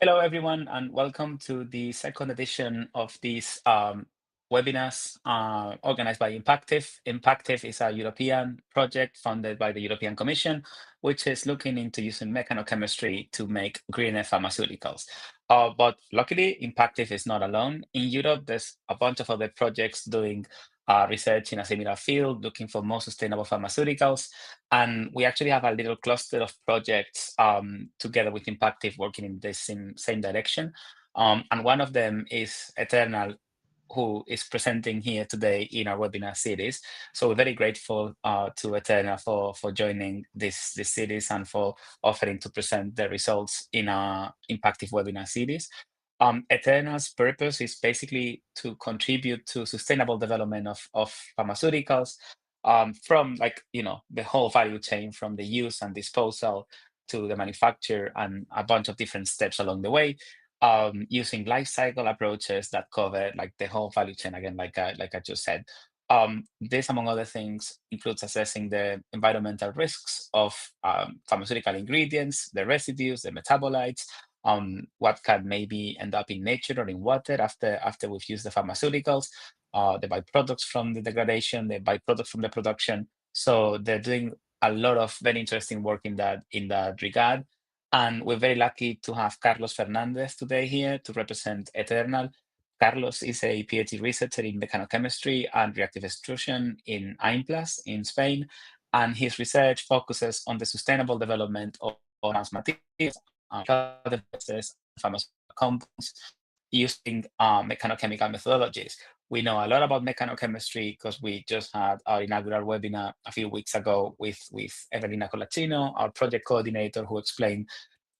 Hello, everyone, and welcome to the second edition of these webinars organized by Impactive. Impactive is a European project funded by the European Commission, which is looking into using mechanochemistry to make greener pharmaceuticals. But luckily, Impactive is not alone. In Europe, there's a bunch of other projects doing research in a similar field, looking for more sustainable pharmaceuticals. And we actually have a little cluster of projects together with Impactive working in the same direction. And one of them is Eternal, who is presenting here today in our webinar series. So we're very grateful to Eternal for joining this series and for offering to present the results in our Impactive webinar series. Eternal's purpose is basically to contribute to sustainable development of pharmaceuticals from the whole value chain, from the use and disposal to the manufacture and a bunch of different steps along the way, using life cycle approaches that cover like the whole value chain again, like I just said. This, among other things, includes assessing the environmental risks of pharmaceutical ingredients, the residues, the metabolites, what can maybe end up in nature or in water after we've used the pharmaceuticals, the byproducts from the degradation, the byproducts from the production. So they're doing a lot of very interesting work in that regard. And we're very lucky to have Carlos Fernández today here to represent Eternal. Carlos is a PhD researcher in mechanochemistry and reactive extrusion in IMPLAS in Spain, and his research focuses on the sustainable development of advanced materials, devices, pharmaceutical compounds using mechanochemical methodologies. We know a lot about mechanochemistry because we just had our inaugural webinar a few weeks ago with Evelina Colacino, our project coordinator, who explained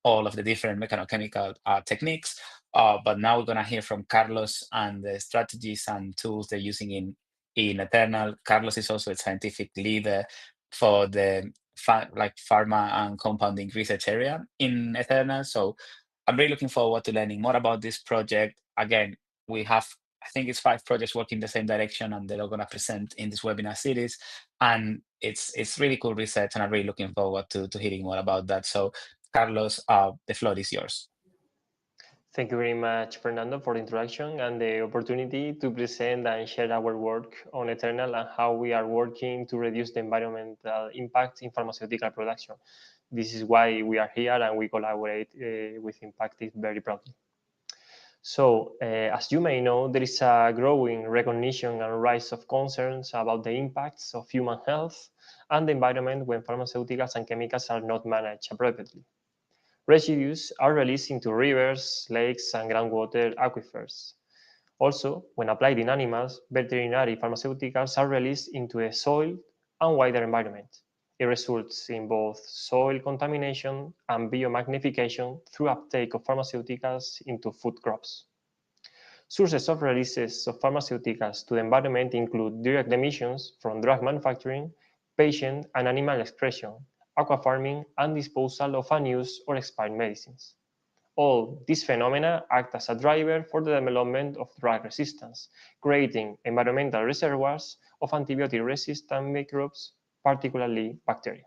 all of the different mechanochemical techniques. But now we're going to hear from Carlos and the strategies and tools they're using in Eternal. Carlos is also a scientific leader for the pharma and compounding research area in Eternal. So I'm really looking forward to learning more about this project. Again, we have, I think it's 5 projects working in the same direction, and they're all going to present in this webinar series. And it's really cool research, and I'm really looking forward to hearing more about that. So, Carlos, the floor is yours. Thank you very much, Fernando, for the introduction and the opportunity to present and share our work on Eternal and how we are working to reduce the environmental impact in pharmaceutical production. This is why we are here and we collaborate with Impactive very proudly. So, as you may know, there is a growing recognition and rise of concerns about the impacts of human health and the environment when pharmaceuticals and chemicals are not managed appropriately. Residues are released into rivers, lakes, and groundwater aquifers. Also, when applied in animals, veterinary pharmaceuticals are released into the soil and wider environment. It results in both soil contamination and biomagnification through uptake of pharmaceuticals into food crops. Sources of releases of pharmaceuticals to the environment include direct emissions from drug manufacturing, patient and animal excretion, aquafarming, and disposal of unused or expired medicines. All these phenomena act as a driver for the development of drug resistance, creating environmental reservoirs of antibiotic-resistant microbes, particularly bacteria.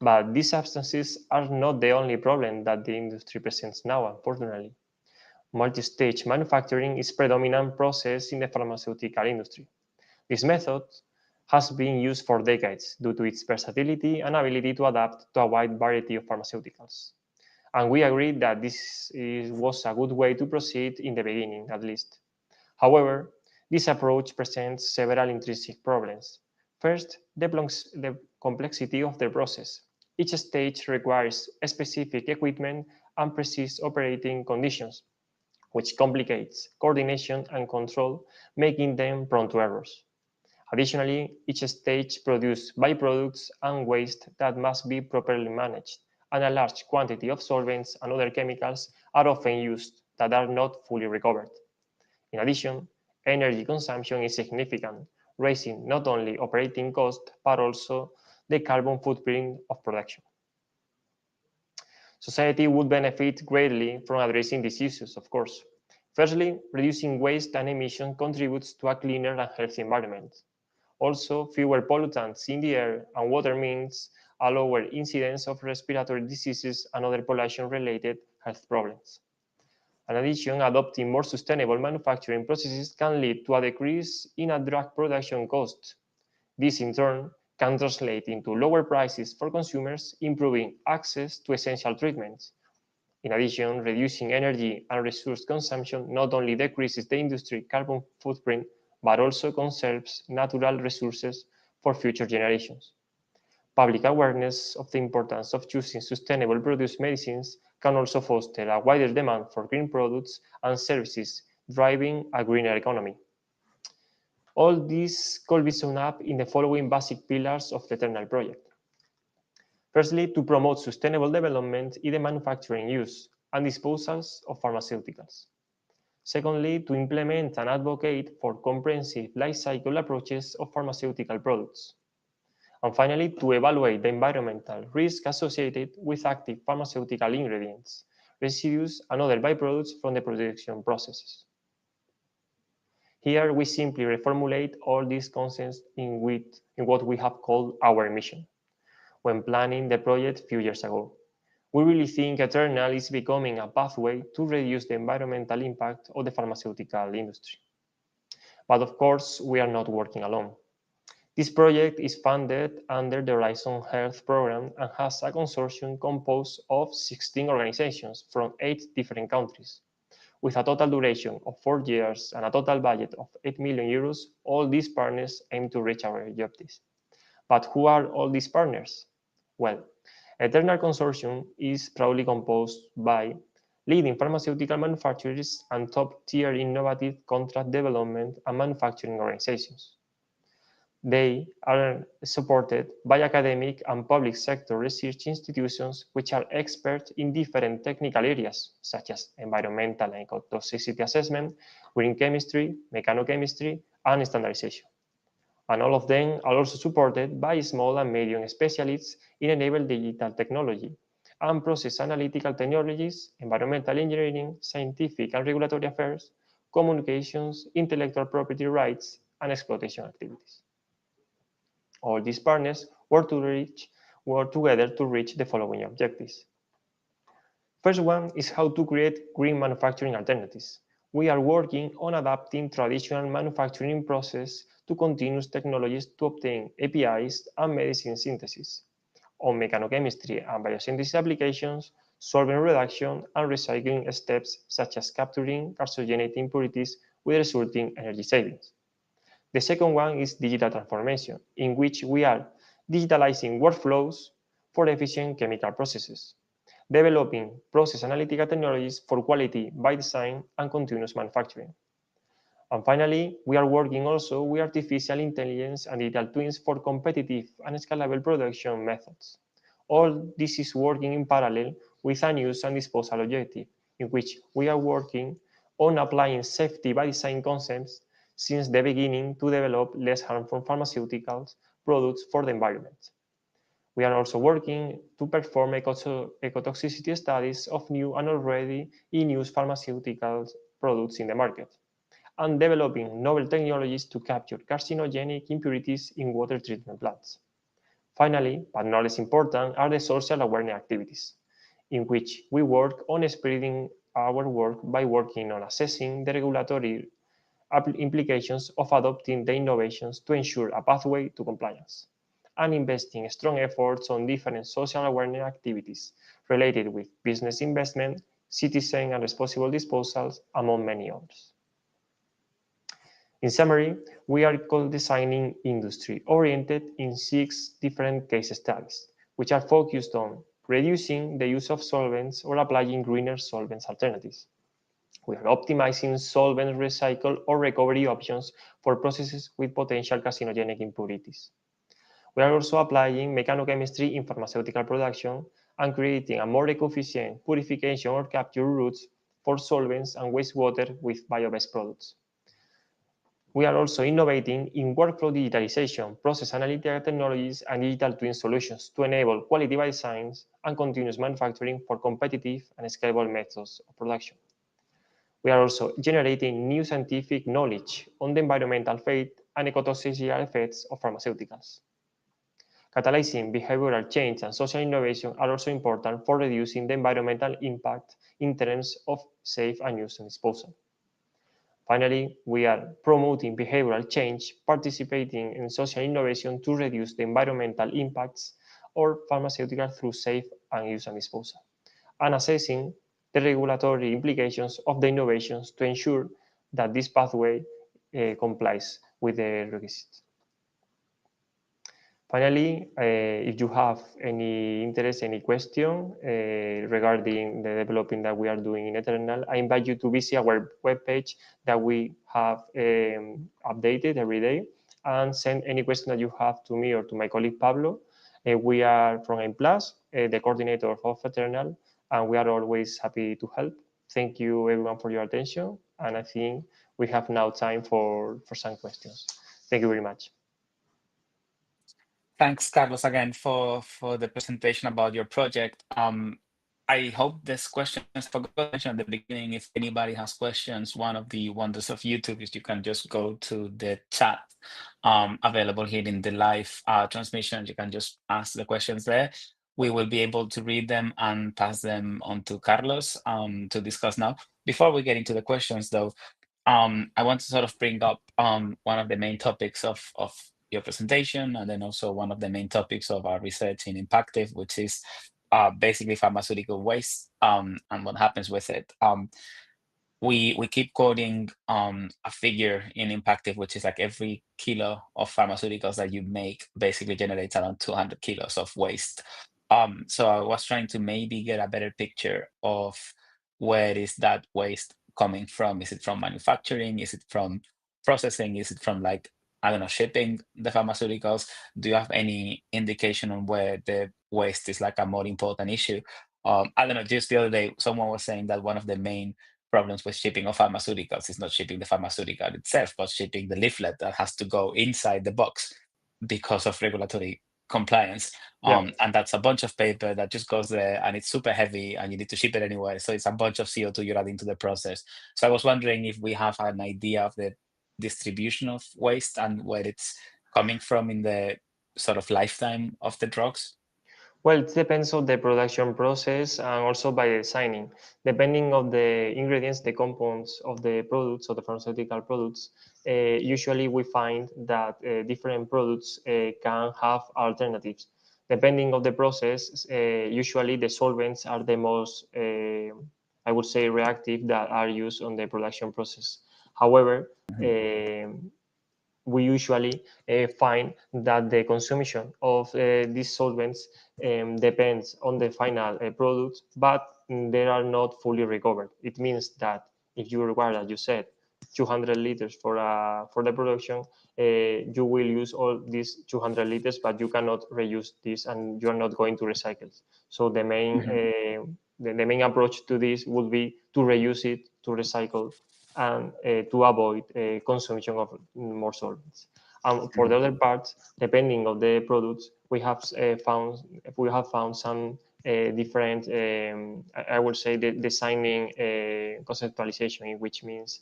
But these substances are not the only problem that the industry presents now, unfortunately. Multi-stage manufacturing is a predominant process in the pharmaceutical industry. This method has been used for decades due to its versatility and ability to adapt to a wide variety of pharmaceuticals. And we agree that this was a good way to proceed in the beginning, at least. However, this approach presents several intrinsic problems. First, the complexity of the process. Each stage requires specific equipment and precise operating conditions, which complicates coordination and control, making them prone to errors. Additionally, each stage produces byproducts and waste that must be properly managed, and a large quantity of solvents and other chemicals are often used that are not fully recovered. In addition, energy consumption is significant, raising not only operating costs but also the carbon footprint of production. Society would benefit greatly from addressing these issues, of course. Firstly, reducing waste and emission contributes to a cleaner and healthy environment. Also, fewer pollutants in the air and water means a lower incidence of respiratory diseases and other pollution-related health problems. In addition, adopting more sustainable manufacturing processes can lead to a decrease in a drug production cost. This, in turn, can translate into lower prices for consumers, improving access to essential treatments. In addition, reducing energy and resource consumption not only decreases the industry carbon footprint, but also conserves natural resources for future generations. Public awareness of the importance of choosing sustainable produced medicines can also foster a wider demand for green products and services, driving a greener economy. All this could be summed up in the following basic pillars of the Eternal project. Firstly, to promote sustainable development in the manufacturing use and disposals of pharmaceuticals. Secondly, to implement and advocate for comprehensive life cycle approaches of pharmaceutical products. And finally, to evaluate the environmental risk associated with active pharmaceutical ingredients, residues, and other byproducts from the production processes. Here, we simply reformulate all these concepts in what we have called our mission when planning the project a few years ago. We really think Eternal is becoming a pathway to reduce the environmental impact of the pharmaceutical industry. But of course, we are not working alone. This project is funded under the Horizon Health program and has a consortium composed of 16 organizations from 8 different countries. With a total duration of 4 years and a total budget of 8 million euros, all these partners aim to reach our objectives. But who are all these partners? Well, Eternal Consortium is proudly composed by leading pharmaceutical manufacturers and top-tier innovative contract development and manufacturing organizations. They are supported by academic and public sector research institutions which are experts in different technical areas such as environmental and ecotoxicity assessment, green chemistry, mechanochemistry, and standardization. And all of them are also supported by small and medium specialists in enabled digital technology and process analytical technologies, environmental engineering, scientific and regulatory affairs, communications, intellectual property rights, and exploitation activities. All these partners work together to reach the following objectives. First one is how to create green manufacturing alternatives. We are working on adapting traditional manufacturing process to continuous technologies to obtain APIs and medicine synthesis. On mechanochemistry and biosynthesis applications, solvent reduction and recycling steps such as capturing carcinogenic impurities with resulting energy savings. The second one is digital transformation, in which we are digitalizing workflows for efficient chemical processes, developing process analytical technologies for quality by design and continuous manufacturing. And finally, we are working also with artificial intelligence and digital twins for competitive and scalable production methods. All this is working in parallel with a use and disposal objective, in which we are working on applying safety by design concepts since the beginning to develop less harmful pharmaceuticals products for the environment. We are also working to perform ecotoxicity studies of new and already in-use pharmaceutical products in the market, and developing novel technologies to capture carcinogenic impurities in water treatment plants. Finally, but not less important, are the social awareness activities, in which we work on spreading our work by working on assessing the regulatory implications of adopting the innovations to ensure a pathway to compliance, and investing strong efforts on different social awareness activities related with business investment, citizen and responsible disposals, among many others. In summary, we are co-designing industry oriented in 6 different case studies, which are focused on reducing the use of solvents or applying greener solvents alternatives. We are optimizing solvent recycle or recovery options for processes with potential carcinogenic impurities. We are also applying mechanochemistry in pharmaceutical production and creating a more eco-efficient purification or capture routes for solvents and wastewater with bio-based products. We are also innovating in workflow digitalization, process analytical technologies, and digital twin solutions to enable quality by designs and continuous manufacturing for competitive and scalable methods of production. We are also generating new scientific knowledge on the environmental fate and ecotoxicity effects of pharmaceuticals. Catalyzing behavioral change and social innovation are also important for reducing the environmental impact in terms of safe and use and disposal. Finally, we are promoting behavioral change, participating in social innovation to reduce the environmental impacts of pharmaceuticals through safe and use and disposal, and assessing the regulatory implications of the innovations to ensure that this pathway complies with the requisites. Finally, if you have any interest, any question regarding the developing that we are doing in Eternal, I invite you to visit our webpage that we have updated every day, and send any question that you have to me or to my colleague Pablo. We are from M+, the coordinator of Eternal, and we are always happy to help. Thank you everyone for your attention, and I think we have now time for some questions. Thank you very much. Thanks, Carlos, again for the presentation about your project. I hope this question is forgot to mention at the beginning. If anybody has questions, one of the wonders of YouTube is you can just go to the chat available here in the live transmission. You can just ask the questions there. We will be able to read them and pass them on to Carlos to discuss now. Before we get into the questions, though, I want to sort of bring up one of the main topics of your presentation, and then also one of the main topics of our research in Impactive, which is basically pharmaceutical waste and what happens with it. We keep quoting a figure in Impactive, which is like every kilo of pharmaceuticals that you make basically generates around 200 kilos of waste. So I was trying to maybe get a better picture of where is that waste coming from. Is it from manufacturing? Is it from processing? Is it from, like, I don't know, shipping the pharmaceuticals? Do you have any indication on where the waste is like a more important issue? I don't know, just the other day, someone was saying that one of the main problems with shipping of pharmaceuticals is not shipping the pharmaceutical itself, but shipping the leaflet that has to go inside the box because of regulatory compliance. And that's a bunch of paper that just goes there, and it's super heavy, and you need to ship it anywhere. So it's a bunch of CO2 you're adding to the process. So I was wondering if we have an idea of the distribution of waste and where it's coming from in the sort of lifetime of the drugs. Well, it depends on the production process and also by designing. Depending on the ingredients, the compounds of the products, of the pharmaceutical products, usually we find that different products can have alternatives. Depending on the process, usually the solvents are the most, I would say, reactive that are used on the production process. However, we usually find that the consumption of these solvents depends on the final product, but they are not fully recovered. It means that if you require, as you said, 200 liters for the production, you will use all these 200 liters, but you cannot reuse this, and you are not going to recycle. So the main the main approach to this would be to reuse it, to recycle, and to avoid consumption of more solvents. And for the other parts, depending on the products, we have found some different, I would say, the designing conceptualization, which means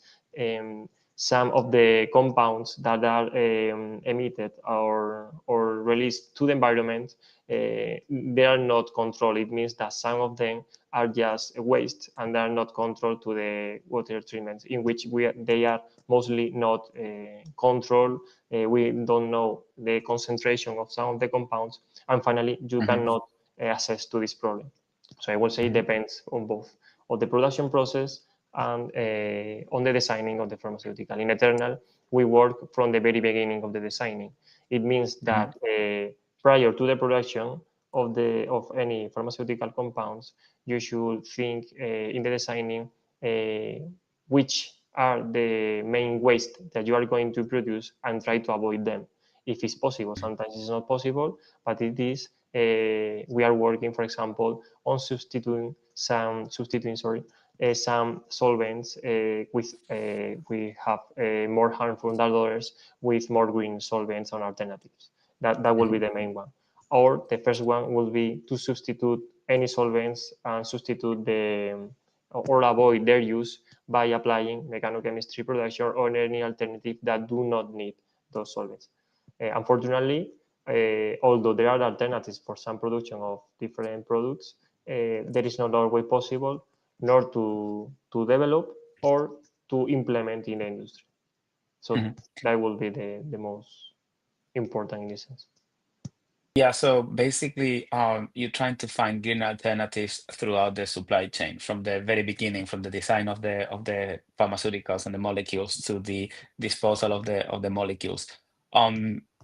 some of the compounds that are emitted or released to the environment, they are not controlled. It means that some of them are just waste, and they are not controlled to the water treatments, in which they are mostly not controlled. We don't know the concentration of some of the compounds, and finally, you cannot access to this problem. So I will say it depends on both of the production process and on the designing of the pharmaceutical. In Eternal, we work from the very beginning of the designing. It means that prior to the production of any pharmaceutical compounds, you should think in the designing which are the main waste that you are going to produce, and try to avoid them if it's possible. Sometimes it's not possible, but it is. We are working, for example, on substituting some solvents with we have more harmful than others, with more green solvents and alternatives. That will be the main one. Or the first one will be to substitute any solvents and substitute or avoid their use by applying mechanochemistry production or any alternative that do not need those solvents. Unfortunately, although there are alternatives for some production of different products, there is not always possible nor to develop or to implement in the industry. So that will be the most important in this sense. Yeah, so basically, you're trying to find green alternatives throughout the supply chain, from the very beginning, from the design of the pharmaceuticals and the molecules to the disposal of the molecules.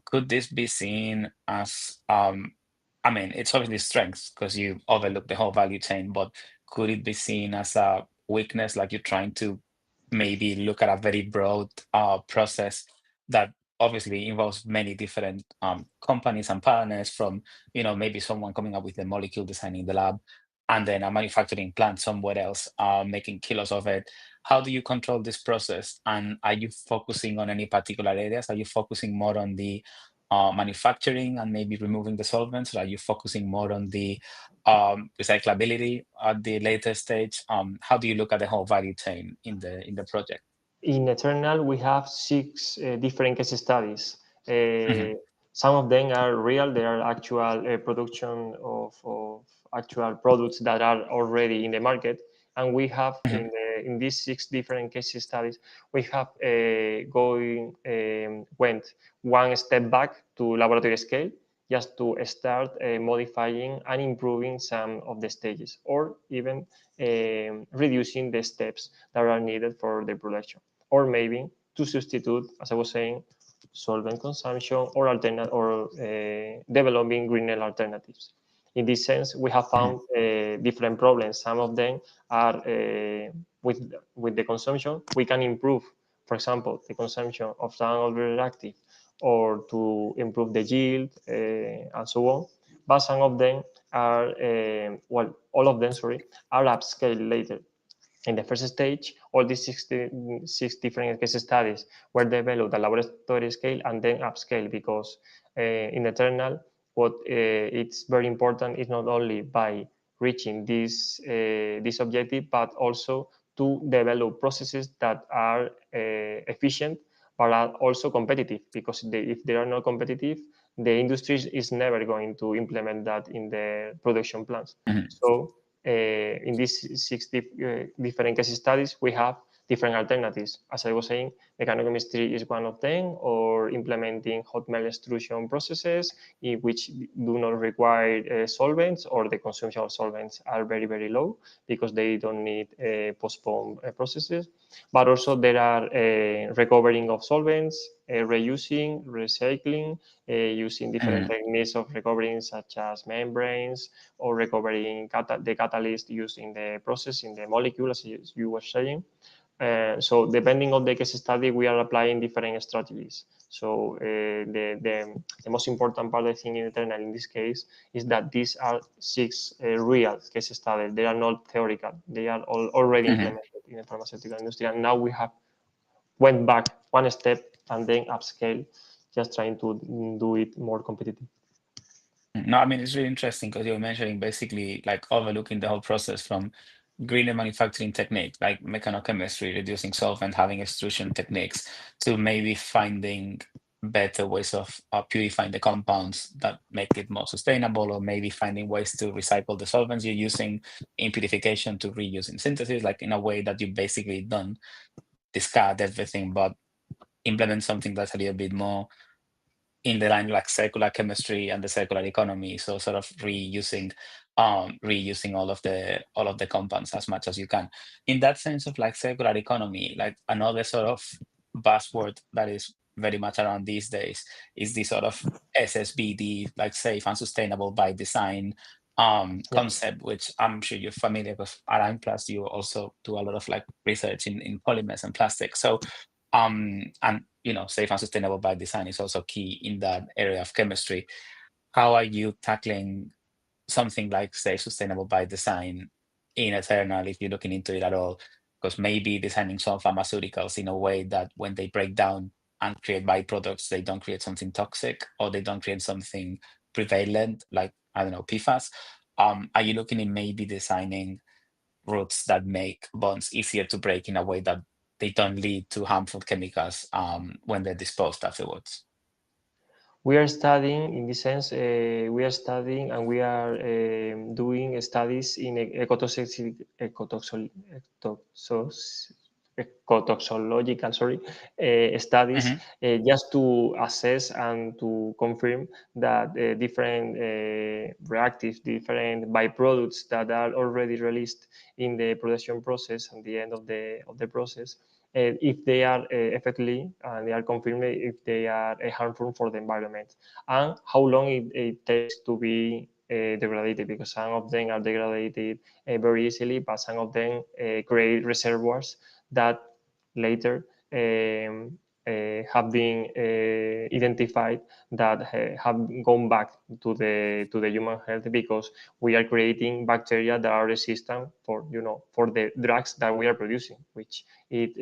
Could this be seen as, I mean, it's obviously strengths because you overlook the whole value chain, but could it be seen as a weakness, like you're trying to maybe look at a very broad process that obviously involves many different companies and partners, from maybe someone coming up with the molecule design in the lab, and then a manufacturing plant somewhere else making kilos of it. How do you control this process, and are you focusing on any particular areas? Are you focusing more on the manufacturing and maybe removing the solvents, or are you focusing more on the recyclability at the later stage? How do you look at the whole value chain in the project? In Eternal, we have 6 different case studies. Mhm, Some of them are real, they are actual production of actual products that are already in the market. And we have mhm, in these 6 different case studies, we have went one step back to laboratory scale just to start modifying and improving some of the stages, or even reducing the steps that are needed for the production, or maybe to substitute, as I was saying, solvent consumption or developing greener alternatives. In this sense, we have mhm, found different problems. Some of them are with the consumption. We can improve, for example, the consumption of some other reactive, or to improve the yield and so on. But some of them are, well, all of them, sorry, are upscaled later. In the first stage, all these 66 different case studies were developed at laboratory scale and then upscale, because in Eternal, what it's very important is not only by reaching this objective, but also to develop processes that are efficient, but are also competitive, because if they are not competitive, the industry is never going to implement that in the production plants. mhm, So in these 6 different case studies, we have different alternatives. As I was saying, mechanochemistry is one of them, or implementing hot melt extrusion processes in which do not require solvents, or the consumption of solvents are very, very low because they don't need postponed processes. But also there are recovering of solvents, reusing, recycling, using different mhm, techniques of recovering, such as membranes, or recovering the catalyst used in the process, in the molecule, as you were saying. So depending on the case study, we are applying different strategies. So the most important part, I think, in Eternal in this case, is that these are 6 real case studies. They are not theoretical. They are already mhm. implemented in the pharmaceutical industry. And now we have went back one step and then upscale, just trying to do it more competitive. No, I mean, it's really interesting because you're mentioning basically like overlooking the whole process, from greener manufacturing techniques like mechanochemistry, reducing solvent, having extrusion techniques, to maybe finding better ways of purifying the compounds that make it more sustainable, or maybe finding ways to recycle the solvents you're using in purification to reuse in synthesis, like in a way that you basically don't discard everything, but implement something that's a little bit more in the line like circular chemistry and the circular economy. So sort of reusing all of the compounds as much as you can. In that sense of like circular economy, like another sort of buzzword that is very much around these days is the sort of SSBD, like safe and sustainable by design Yeah. concept, which I'm sure you're familiar with. At Plus, you also do a lot of like research in polymers and plastics. So and safe and sustainable by design is also key in that area of chemistry. How are you tackling something like, say, sustainable by design in Eternal, if you're looking into it at all? Because maybe designing some pharmaceuticals in a way that when they break down and create byproducts, they don't create something toxic, or they don't create something prevalent, like, I don't know, PFAS. Are you looking in maybe designing routes that make bonds easier to break in a way that they don't lead to harmful chemicals when they're disposed afterwards? We are studying, in this sense, we are studying and we are doing studies in ecotoxological, sorry, studies, Hmm. just to assess and to confirm that different different byproducts that are already released in the production process and the end of the process, if they are effectively and they are confirmed if they are harmful for the environment, and how long it takes to be degraded, because some of them are degraded very easily, but some of them create reservoirs that later have been identified that have gone back to the human health, because we are creating bacteria that are resistant for for the drugs that we are producing, which it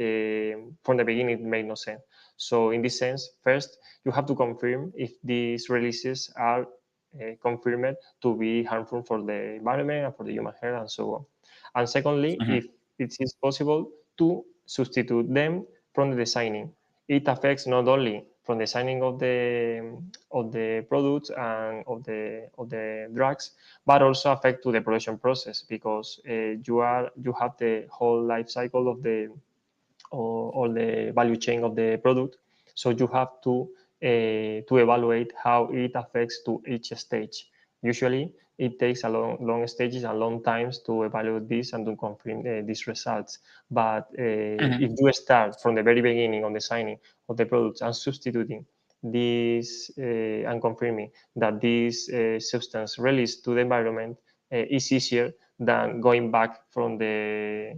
from the beginning it made no sense. So in this sense, first you have to confirm if these releases are confirmed to be harmful for the environment and for the human health and so on. And secondly, Hmm. if it is possible to substitute them from the designing. It affects not only from the designing of the products and of the drugs, but also affect to the production process, because you have the whole life cycle of the or the value chain of the product. So you have to evaluate how it affects to each stage. Usually, it takes a long stages and long times to evaluate this and to confirm these results. But Hmm. if you start from the very beginning on designing of the products and substituting this and confirming that this substance released to the environment is easier than going back from the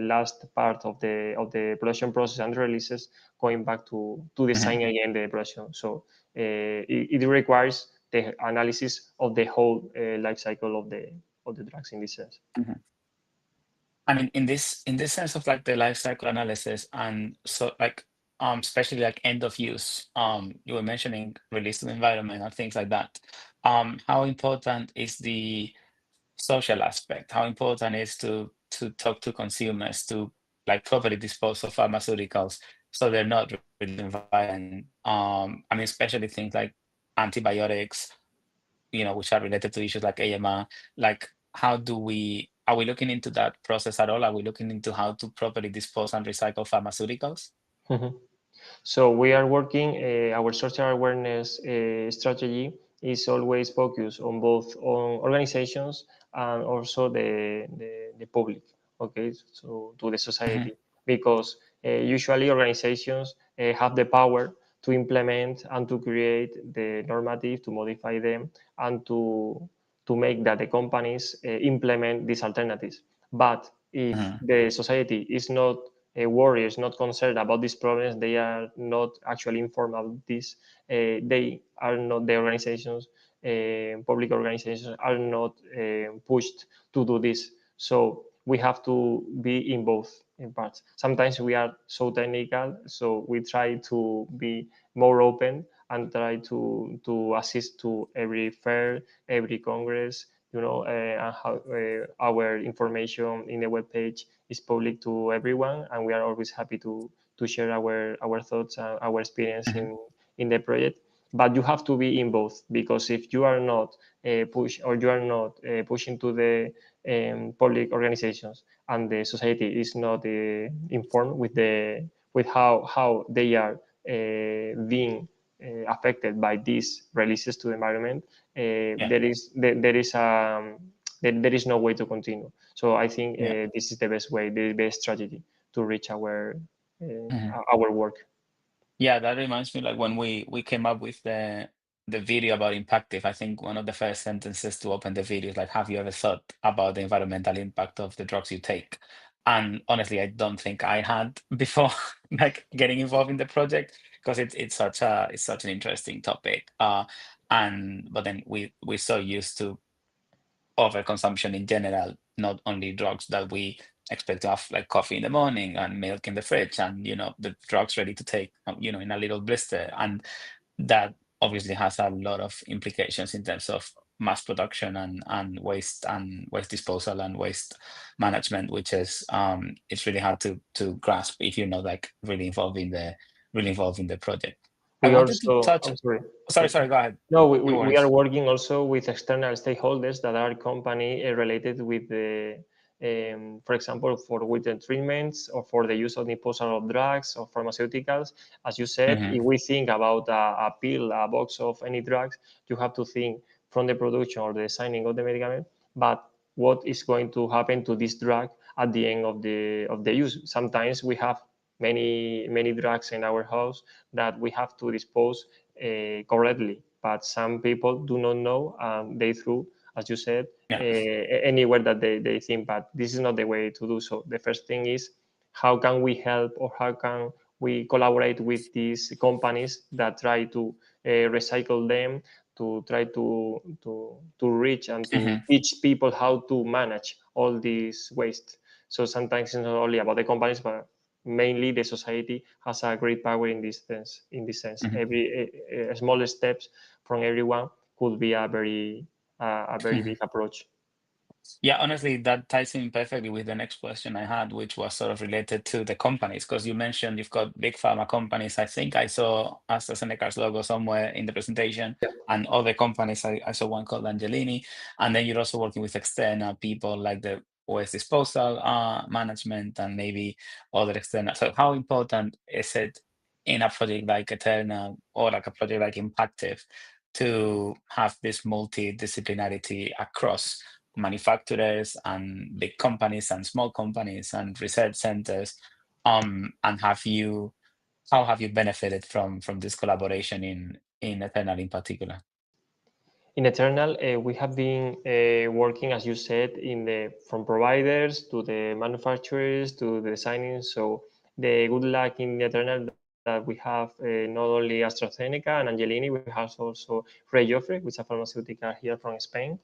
last part of the production process and releases, going back to Hmm. design again the production. So it requires the analysis of the whole life cycle of the drugs in this sense. Hmm. And in this sense of like the life cycle analysis, and so like especially like end of use, you were mentioning release to the environment and things like that. How important is the social aspect? How important is to talk to consumers to like properly dispose of pharmaceuticals so they're not really environment? I mean, especially things like antibiotics, which are related to issues like AMR. Like, how do we are we looking into that process at all? Are we looking into how to properly dispose and recycle pharmaceuticals? Mhm. So we are working, our social awareness strategy is always focused on both on organizations and also the public, okay, so to the Hmm. society, because usually organizations have the power to implement and to create the normative, to modify them, and to make that the companies implement these alternatives. But if Hmm. the society is not worriers, not concerned about these problems, they are not actually informed about this. They are not the organizations, public organizations are not pushed to do this. So we have to be in both in parts. Sometimes we are so technical, so we try to be more open and try to assist to every fair, every congress, and how our information in the web page is public to everyone, and we are always happy to share our thoughts and our experience Hmm. in the project. But you have to be in both, because if you are not you are not pushing to the public organizations, and the society is not informed with how they are being affected by these releases to the environment, Yeah. there is no way to continue. So I think Yeah. this is the best way, the best strategy to reach Mhm. our work. Yeah, that reminds me like when we came up with the video about Impactive, I think one of the first sentences to open the video is like, have you ever thought about the environmental impact of the drugs you take? And honestly, I don't think I had before like getting involved in the project, because it's such an interesting topic. And but then we're so used to overconsumption in general, not only drugs that we expect to have like coffee in the morning and milk in the fridge and the drugs ready to take in a little blister, and that obviously has a lot of implications in terms of mass production and waste disposal and waste management, which is it's really hard to grasp if you're not like really involved in the project. I We wanted to also, touch. I'm sorry. Sorry, go ahead. No, No we are worries. working also with external stakeholders that are company related with the, for example, for with treatments or for the use of disposal of drugs or pharmaceuticals. As you said, Hmm. if we think about a pill, a box of any drugs, you have to think from the production or the designing of the medicament, but what is going to happen to this drug at the end of the use? Sometimes we have many drugs in our house that we have to dispose correctly, but some people do not know and they threw, as you said, Yeah. anywhere that they think, but this is not the way to do so. The first thing is how can we help or how can we collaborate with these companies that try to recycle them, to try to reach and to Hmm. teach people how to manage all these waste. So sometimes it's not only about the companies, but mainly the society has a great power in this sense. In this sense, Hmm. every small steps from everyone could be a very big approach. Yeah, honestly, that ties in perfectly with the next question I had, which was sort of related to the companies, because you mentioned you've got big pharma companies. I think I saw AstraZeneca's logo somewhere in the presentation, Yeah. and other companies. I saw one called Angelini, and then you're also working with external people like the waste disposal management and maybe other external. So, how important is it in a project like Eternal or like a project like Impactive to have this multidisciplinarity across manufacturers and big companies and small companies and research centers? And how have you benefited from this collaboration in Eternal in particular? In Eternal, we have been working, as you said, in the from providers to the manufacturers to the designing. So the good luck in Eternal that we have not only AstraZeneca and Angelini, we have also Rey Joffre, which is a pharmaceutical here from Spain.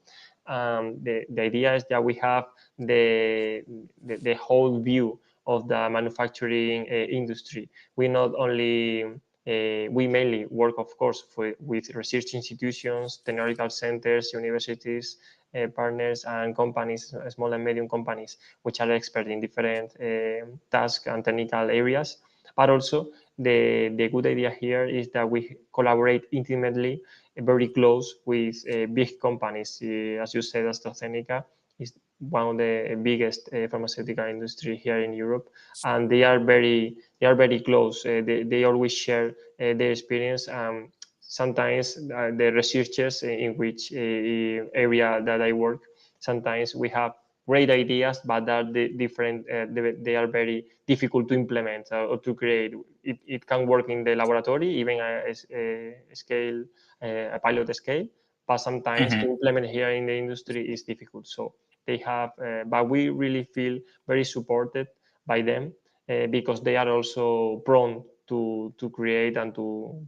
The idea is that we have the whole view of the manufacturing industry. We not only we mainly work, of course, with research institutions, technological centers, universities, partners, and companies, small and medium companies, which are experts in different tasks and technical areas. But also, the good idea here is that we collaborate intimately, very close with big companies. As you said, AstraZeneca is one of the biggest pharmaceutical industry here in Europe, and they are very close. They always share their experience. Sometimes the researchers in which area that I work, sometimes we have great ideas, but are different. They are very difficult to implement or to create. It can work in the laboratory, even a scale, a pilot scale, but sometimes to Hmm. implement here in the industry is difficult. So they have, but we really feel very supported by them because they are also prone to create and to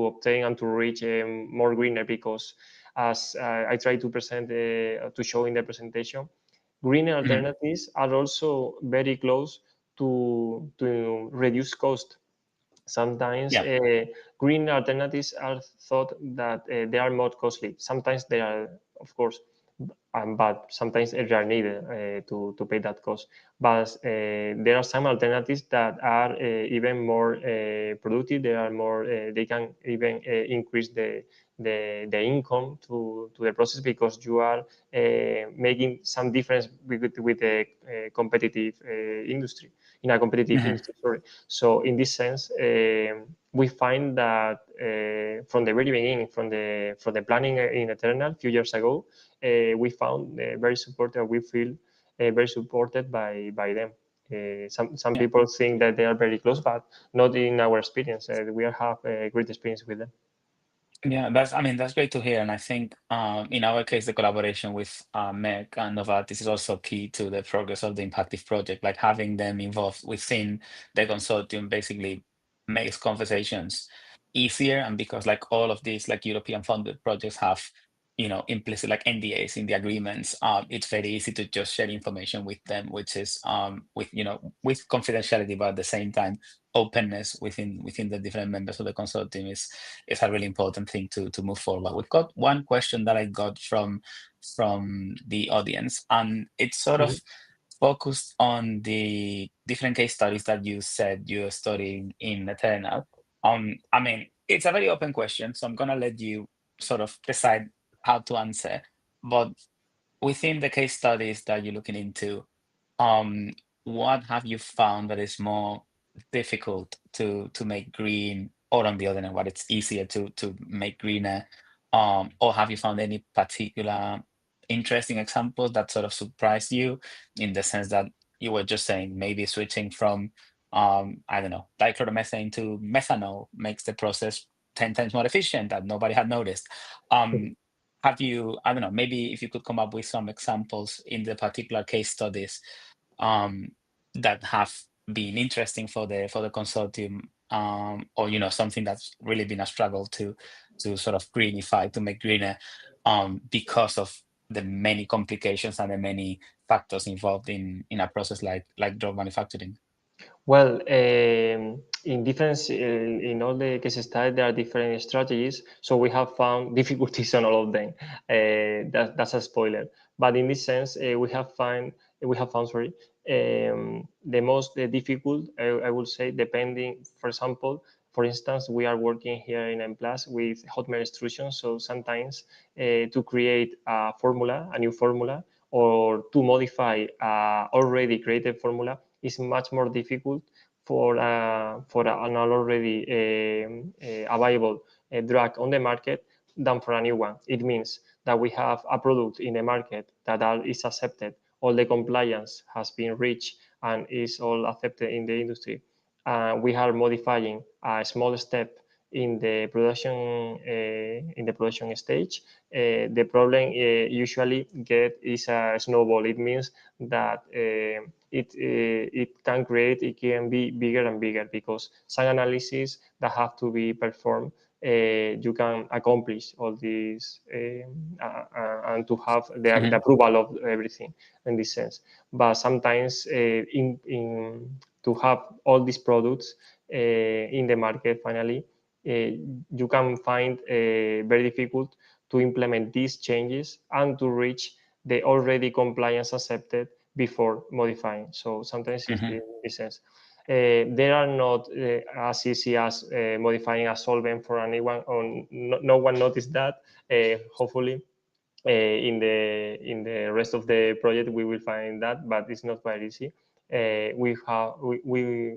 obtain and to reach more greener, because as I try to present to show in the presentation, greener Hmm. alternatives are also very close to reduce cost. Sometimes Yeah. green alternatives are thought that they are more costly. Sometimes they are, of course, but sometimes they are needed to pay that cost. But there are some alternatives that are even more productive. They are more. They can even increase the income to the process, because you are making some difference with the competitive industry in a competitive Hmm. industry. Sorry. So in this sense, we find that from the very beginning, from the planning in Eternal a few years ago, we found very supported. We feel very supported by them. Some Yeah. people think that they are very close, but not in our experience. We have a great experience with them. Yeah, I mean, that's great to hear. And I think in our case, the collaboration with MEC and Novartis is also key to the progress of the Impactive project. Like having them involved within the consortium basically makes conversations easier. And because like all of these like European funded projects have, implicit like NDAs in the agreements, it's very easy to just share information with them, which is with confidentiality, but at the same time, openness within the different members of the consortium is a really important thing to move forward. We've got one question that I got from the audience, and it's sort Mhm. of focused on the different case studies that you said you're studying in Eternal. I mean, It's a very open question, so I'm gonna let you sort of decide how to answer. But within the case studies that you're looking into, um, what have you found that is more difficult to make green, or on the other hand, what it's easier to make greener? Or have you found any particular interesting examples that sort of surprised you in the sense that you were just saying maybe switching from I don't know, dichloromethane to methanol makes the process 10 times more efficient that nobody had noticed. Um, have you, I don't know, maybe if you could come up with some examples in the particular case studies um, that have been interesting for the consortium, or something that's really been a struggle to sort of greenify, to make greener, because of the many complications and the many factors involved in a process like drug manufacturing. Well, in all the case studies, there are different strategies. So we have found difficulties on all of them. That's a spoiler. But in this sense, we have found, sorry, the most difficult, I would say, depending. For instance, we are working here in M Plus with hotmelt extrusion. So sometimes to create a new formula, or to modify already created formula is much more difficult an already available drug on the market than for a new one. It means that we have a product in the market that is accepted, all the compliance has been reached and is all accepted in the industry. We are modifying a small step in the production stage. The problem usually get is a snowball. It means that it can be bigger and bigger, because some analysis that have to be performed, you can accomplish all these and to have the Mhm, approval of everything in this sense. But sometimes in to have all these products in the market finally, you can find very difficult to implement these changes and to reach the already compliance accepted before modifying. So sometimes it's mhm. in this sense. They are not as easy as modifying a solvent for anyone, or no one noticed that. Hopefully, in the rest of the project we will find that, but it's not quite easy. We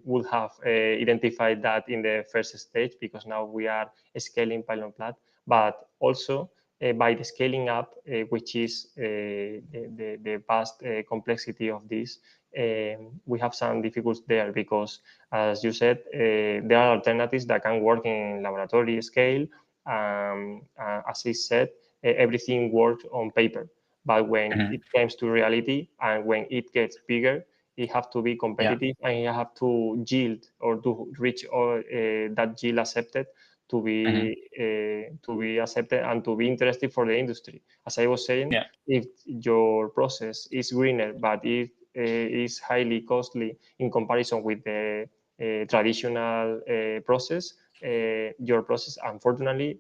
will have identified that in the first stage, because now we are scaling pilot plant, but also by the scaling up, which is the vast complexity of this, we have some difficulties there, because as you said, there are alternatives that can work in laboratory scale. As I said, everything works on paper. But when Mhm. it comes to reality and when it gets bigger, it have to be Yeah. competitive, and you have to yield or to reach all, that yield accepted Mhm. to be accepted and to be interesting for the industry. As I was saying, Yeah. if your process is greener but it is highly costly in comparison with the traditional process, your process, unfortunately,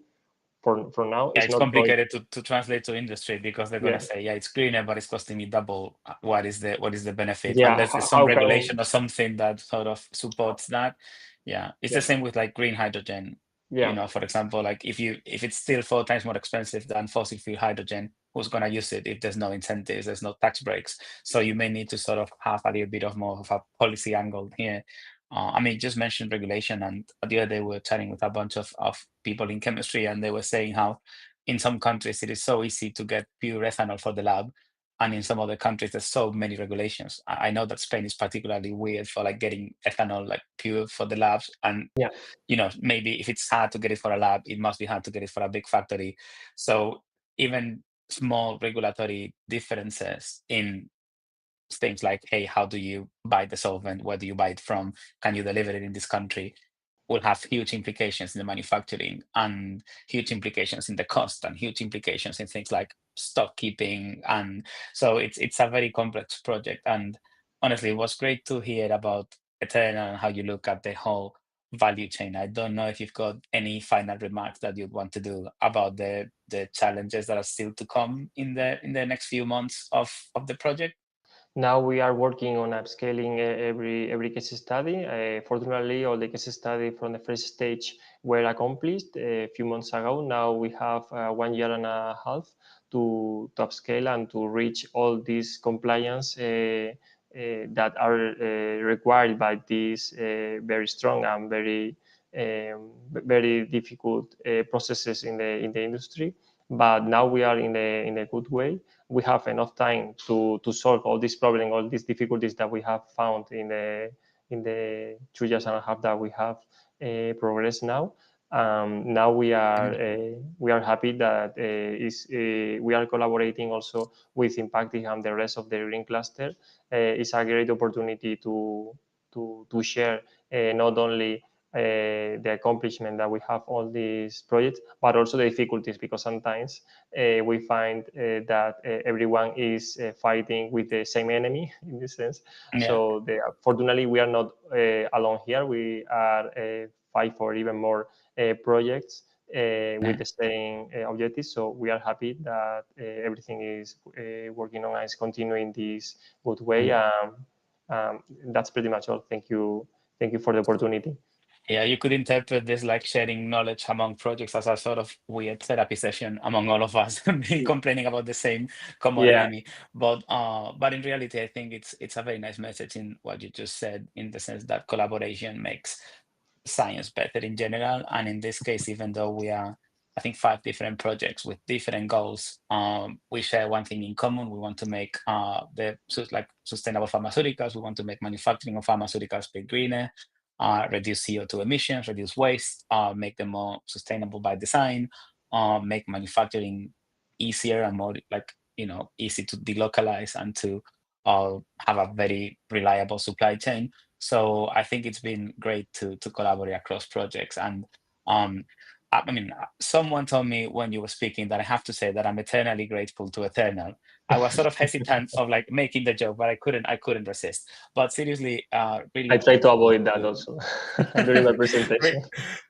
for now, Yeah, is it's not going. complicated to translate to industry because they're gonna Yeah, say, yeah, it's greener, but it's costing me double. What is the benefit? yeah. Unless there's some How can? regulation or something that sort of supports that. Yeah, it's Yeah, the same with like green hydrogen. yeah, For example, like if it's still 4 times more expensive than fossil fuel hydrogen, who's gonna use it if there's no incentives, there's no tax breaks? So you may need to sort of have a little bit of more of a policy angle here. I mean, just mentioned regulation, and the other day we were chatting with a bunch of people in chemistry, and they were saying how in some countries it is so easy to get pure ethanol for the lab, and in some other countries there's so many regulations. I know that Spain is particularly weird for like getting ethanol like pure for the labs, and yeah. maybe if it's hard to get it for a lab, it must be hard to get it for a big factory. So even small regulatory differences in things like, hey, how do you buy the solvent? Where do you buy it from? Can you deliver it in this country? Will have huge implications in the manufacturing, and huge implications in the cost, and huge implications in things like stock keeping. And so it's a very complex project. And honestly, it was great to hear about Eterna and how you look at the whole value chain. I don't know if you've got any final remarks that you'd want to do about the challenges that are still to come in the next few months of the project. Now we are working on upscaling every case study. Fortunately, all the case study from the first stage were accomplished a few months ago. Now we have 1 year and a half to upscale and to reach all these compliance that are required by these very strong and very difficult processes in the industry. But now we are in a good way. We have enough time to solve all these problems, all these difficulties that we have found in the 2 years and a half that we have progressed now. Now we are happy that we are collaborating also with Impactive and the rest of the green cluster. It's a great opportunity to share not only the accomplishment that we have all these projects, but also the difficulties, because sometimes we find that everyone is fighting with the same enemy in this sense. Yeah. So fortunately, we are not alone here. We are 5 or even more projects with the same objectives. So we are happy that everything is working on and is continuing this good way. That's pretty much all. Thank you for the opportunity. Yeah, you could interpret this like sharing knowledge among projects as a sort of weird therapy session among all of us, complaining about the same common Yeah, enemy. But in reality, I think it's a very nice message in what you just said, in the sense that collaboration makes science better in general. And in this case, even though we are, I think, 5 different projects with different goals, we share one thing in common. We want to make like sustainable pharmaceuticals. We want to make manufacturing of pharmaceuticals be greener, reduce CO2 emissions, reduce waste, make them more sustainable by design, make manufacturing easier and more like, easy to delocalize and to have a very reliable supply chain. So I think it's been great to collaborate across projects. And um, I mean, someone told me when you were speaking that I have to say that I'm eternally grateful to Eternal. I was sort of hesitant of like making the joke, but I couldn't resist. But seriously, I really try to grateful avoid that to also during my re- presentation.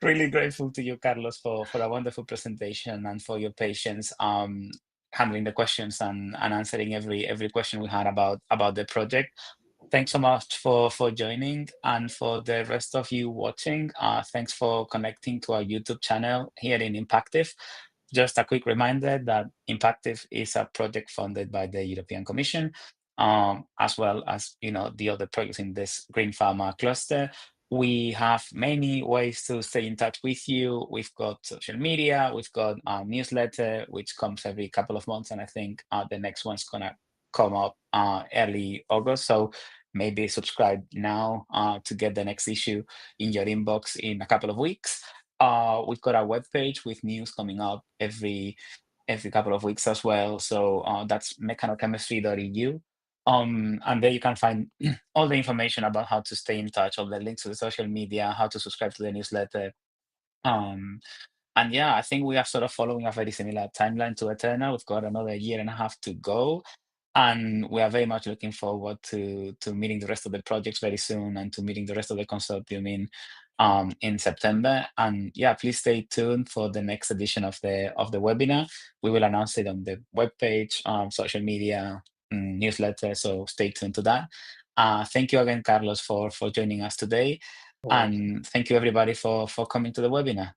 really grateful to you, Carlos, for a wonderful presentation and for your patience handling the questions and answering every question we had about the project. Thanks so much for joining, and for the rest of you watching, thanks for connecting to our YouTube channel here in Impactive. Just a quick reminder that Impactive is a project funded by the European Commission, as well as the other projects in this Green Pharma cluster. We have many ways to stay in touch with you. We've got social media, we've got our newsletter, which comes every couple of months, and I think the next one's gonna come up early August. So maybe subscribe now to get the next issue in your inbox in a couple of weeks. We've got our webpage with news coming up every couple of weeks as well. So that's mechanochemistry.eu. And there you can find all the information about how to stay in touch, all the links to the social media, how to subscribe to the newsletter. Um, and yeah, I think we are sort of following a very similar timeline to Eternal. We've got another year and a half to go. And we are very much looking forward to meeting the rest of the projects very soon, and to meeting the rest of the consortium in September. And yeah, please stay tuned for the next edition of the webinar. We will announce it on the webpage, social media, newsletter. So stay tuned to that. Thank you again, Carlos, for joining us today. No worries. And thank you everybody for coming to the webinar.